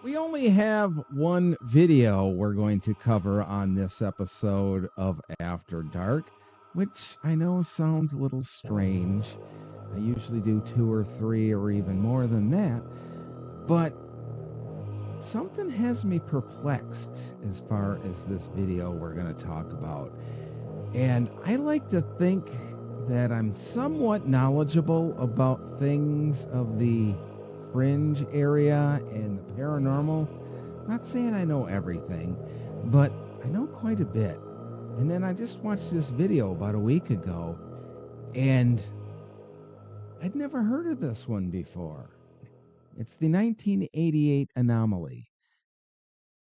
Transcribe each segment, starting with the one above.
We only have one video we're going to cover on this episode of After Dark, which I know sounds a little strange. I usually do two or three or even more than that, but something has me perplexed as far as this video we're going to talk about. And I like to think that I'm somewhat knowledgeable about things of the fringe area and the paranormal. Not saying I know everything, but I know quite a bit. And then I just watched this video about a week ago, and I'd never heard of this one before. It's the 1988 Anomaly.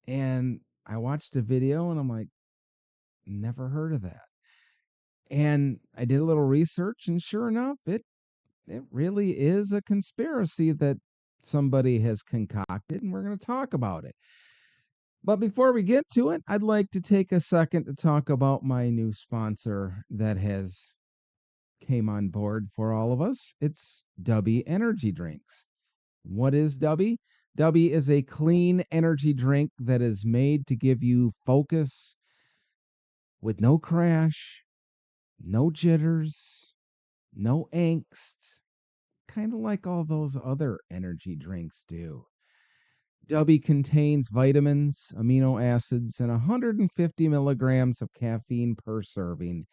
And I watched the video and I'm like, never heard of that. And I did a little research, and sure enough, it really is a conspiracy that somebody has concocted, and we're going to talk about it. But before we get to it, I'd like to take a second to talk about my new sponsor that has came on board for all of us. It's Dubby Energy Drinks. What is Dubby? Dubby is a clean energy drink that is made to give you focus with no crash, no jitters, no angst, kind of like all those other energy drinks do. Dubby contains vitamins, amino acids, and 150 milligrams of caffeine per serving.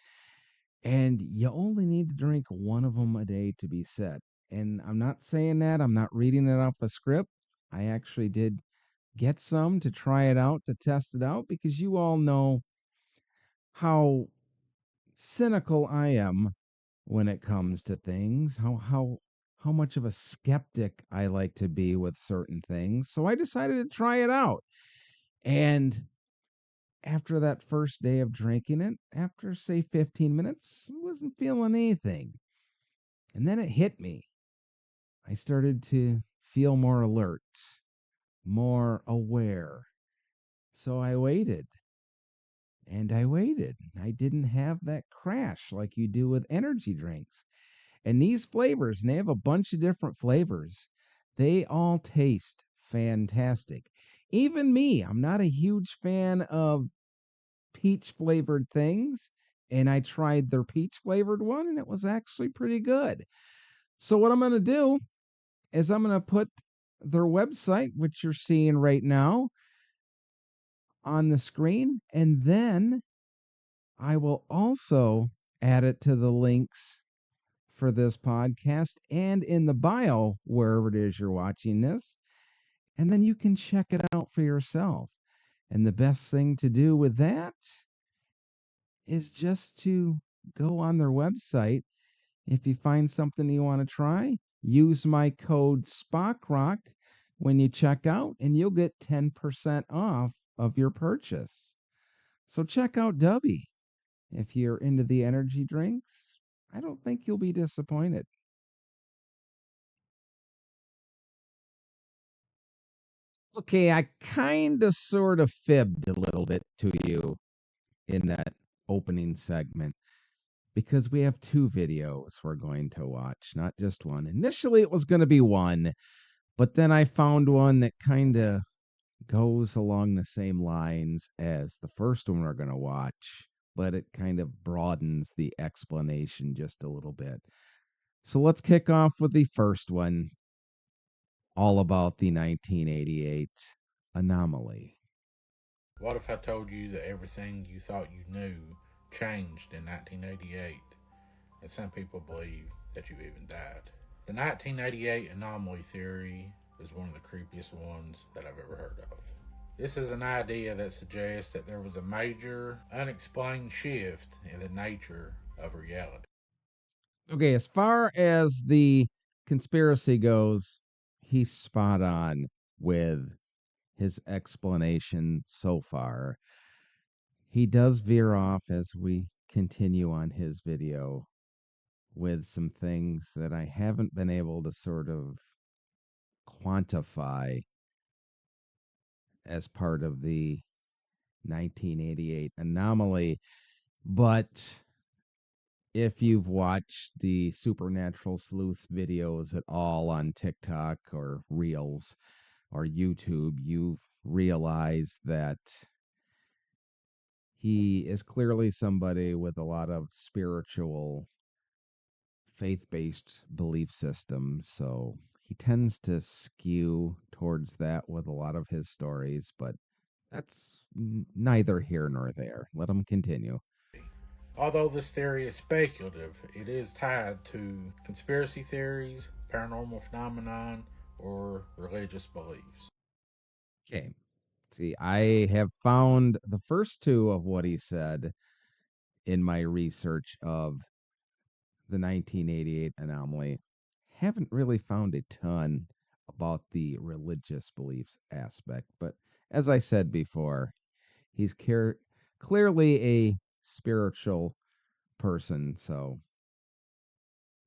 And you only need to drink one of them a day to be set. And I'm not saying that, I'm not reading it off a script. I actually did get some to try it out, to test it out, because you all know how cynical I am when it comes to things, how much of a skeptic I like to be with certain things. So I decided to try it out. And after that first day of drinking it, after say 15 minutes, wasn't feeling anything. And then it hit me. I started to feel more alert, more aware. So I waited and I waited. I didn't have that crash like you do with energy drinks. And these flavors, and they have a bunch of different flavors, they all taste fantastic. Even me, I'm not a huge fan of peach flavored things, and I tried their peach flavored one, and it was actually pretty good. So, what I'm going to do is I'm going to put their website, which you're seeing right now, on the screen, and then I will also add it to the links for this podcast and in the bio, wherever it is you're watching this. And then you can check it out for yourself. And the best thing to do with that is just to go on their website. If you find something you want to try, use my code SPOCKROCK when you check out, and you'll get 10% off of your purchase. So check out Dubby. If you're into the energy drinks, I don't think you'll be disappointed. Okay, I kind of sort of fibbed a little bit to you in that opening segment because we have two videos we're going to watch, not just one. Initially, it was going to be one, but then I found one that kind of goes along the same lines as the first one we're going to watch, but it kind of broadens the explanation just a little bit. So let's kick off with the first one, all about the 1988 Anomaly. What if I told you that everything you thought you knew changed in 1988, and some people believe that you even died? The 1988 anomaly theory is one of the creepiest ones that I've ever heard of. This is an idea that suggests that there was a major, unexplained shift in the nature of reality. Okay, as far as the conspiracy goes, he's spot on with his explanation so far. He does veer off as we continue on his video with some things that I haven't been able to sort of quantify as part of the 1988 anomaly. But if you've watched the Supernatural Sleuth videos at all on TikTok or Reels or YouTube, you've realized that he is clearly somebody with a lot of spiritual, faith based belief systems. So he tends to skew towards that with a lot of his stories, but that's neither here nor there. Let him continue. Although this theory is speculative, it is tied to conspiracy theories, paranormal phenomenon, or religious beliefs. Okay. See, I have found the first two of what he said in my research of the 1988 anomaly. Haven't really found a ton about the religious beliefs aspect, but as I said before, he's clearly a spiritual person, so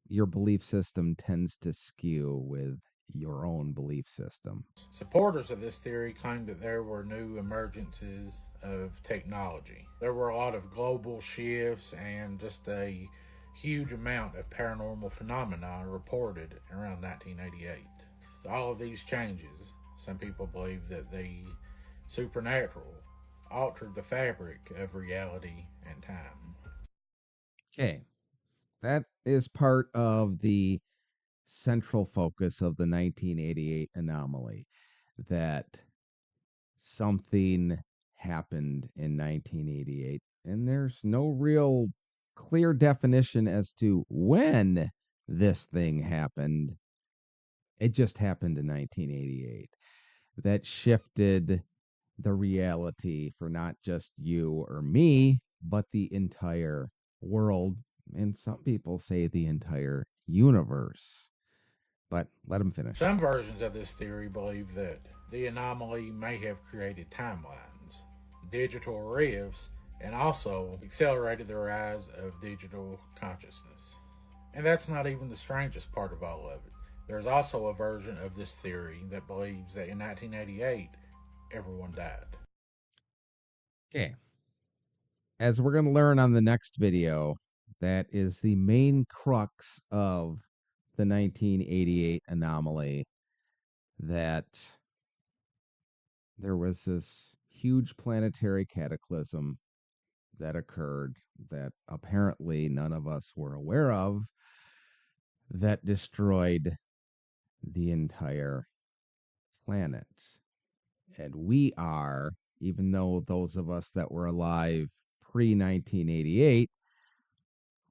your belief system tends to skew with your own belief system. Supporters of this theory claim that there were new emergences of technology. There were a lot of global shifts and just a huge amount of paranormal phenomena reported around 1988. All of these changes, some people believe that the supernatural altered the fabric of reality and time. Okay, that is part of the central focus of the 1988 anomaly, that something happened in 1988, and there's no real clear definition as to when this thing happened. It just happened in 1988. That shifted the reality for not just you or me, but the entire world. And some people say the entire universe. But let him finish. Some versions of this theory believe that the anomaly may have created timelines, digital rifts, and also accelerated the rise of digital consciousness. And that's not even the strangest part of all of it. There's also a version of this theory that believes that in 1988, everyone died. Okay. As we're going to learn on the next video, that is the main crux of the 1988 anomaly, that there was this huge planetary cataclysm that occurred that apparently none of us were aware of, that destroyed the entire planet. And we are, even though those of us that were alive pre 1988,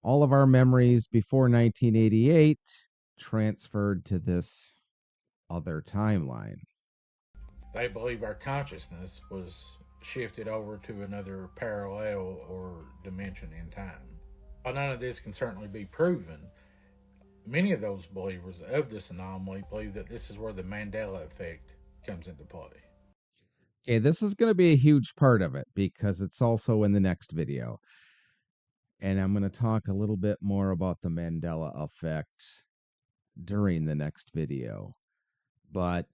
all of our memories before 1988 transferred to this other timeline. They believe our consciousness was shifted over to another parallel or dimension in time. While none of this can certainly be proven, many of those believers of this anomaly believe that this is where the Mandela effect comes into play. Okay, this is going to be a huge part of it because it's also in the next video. And I'm going to talk a little bit more about the Mandela effect during the next video. But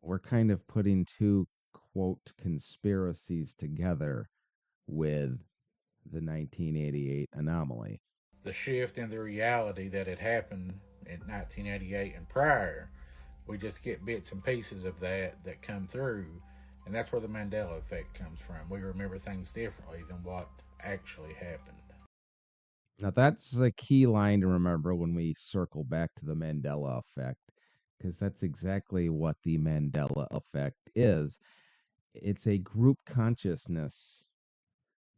we're kind of putting two, quote, conspiracies together with the 1988 anomaly. The shift in the reality that had happened in 1988 and prior, we just get bits and pieces of that come through, and that's where the Mandela effect comes from. We remember things differently than what actually happened. Now, that's a key line to remember when we circle back to the Mandela effect, because that's exactly what the Mandela effect is. It's a group consciousness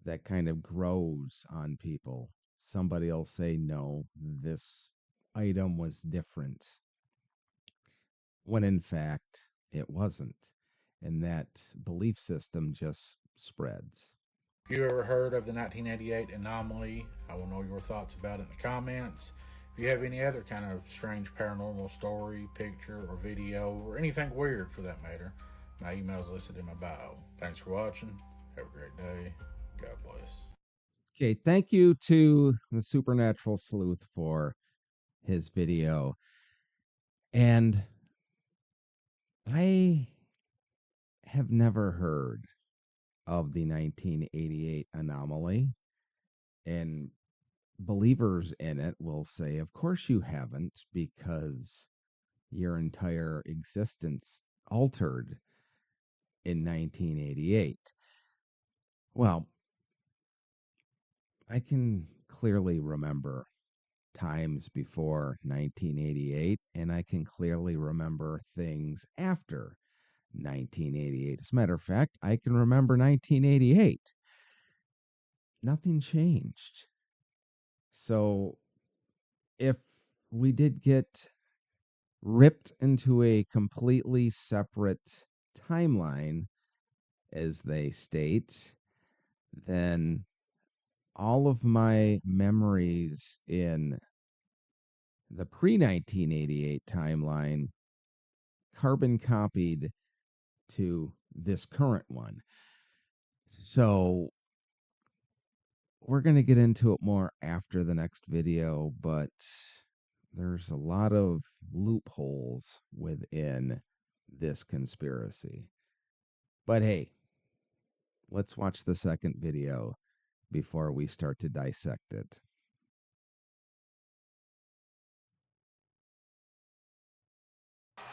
that kind of grows on people. Somebody will say, no, this item was different, when in fact it wasn't. And that belief system just spreads. If you ever heard of the 1988 anomaly, I will know your thoughts about it in the comments. If you have any other kind of strange paranormal story, picture, or video, or anything weird for that matter, my email is listed in my bio. Thanks for watching. Have a great day. God bless. Okay, thank you to the Supernatural Sleuth for his video. And I have never heard of the 1988 anomaly. And believers in it will say, of course you haven't, because your entire existence altered in 1988. Well, I can clearly remember times before 1988, and I can clearly remember things after 1988. As a matter of fact, I can remember 1988. Nothing changed. So if we did get ripped into a completely separate timeline, as they state, then all of my memories in the pre 1988 timeline carbon copied to this current one. So we're going to get into it more after the next video, but there's a lot of loopholes within this conspiracy. But hey, let's watch the second video before we start to dissect it.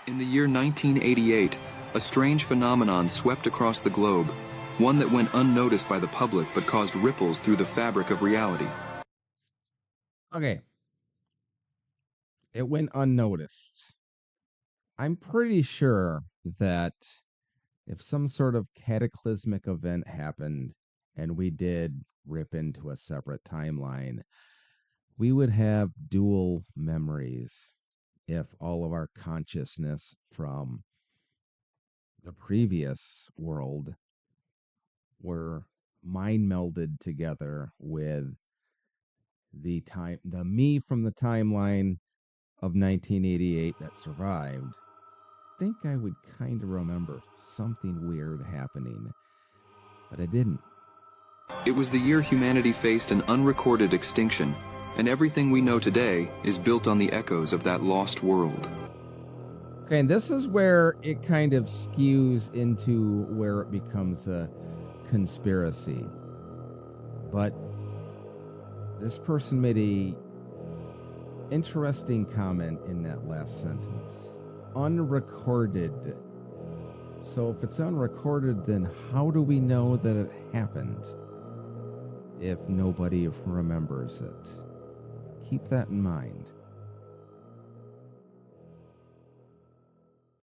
In the year 1988, a strange phenomenon swept across the globe, one that went unnoticed by the public but caused ripples through the fabric of reality. Okay. It went unnoticed. I'm pretty sure that if some sort of cataclysmic event happened and we did rip into a separate timeline, we would have dual memories if all of our consciousness from the previous world were mind melded together with the me from the timeline of 1988 that survived. I think I would kind of remember something weird happening, but I didn't. It was the year humanity faced an unrecorded extinction, and everything we know today is built on the echoes of that lost world. Okay, and this is where it kind of skews into where it becomes a conspiracy. But this person made a interesting comment in that last sentence. Unrecorded. So if it's unrecorded, then how do we know that it happened if nobody remembers it? Keep that in mind.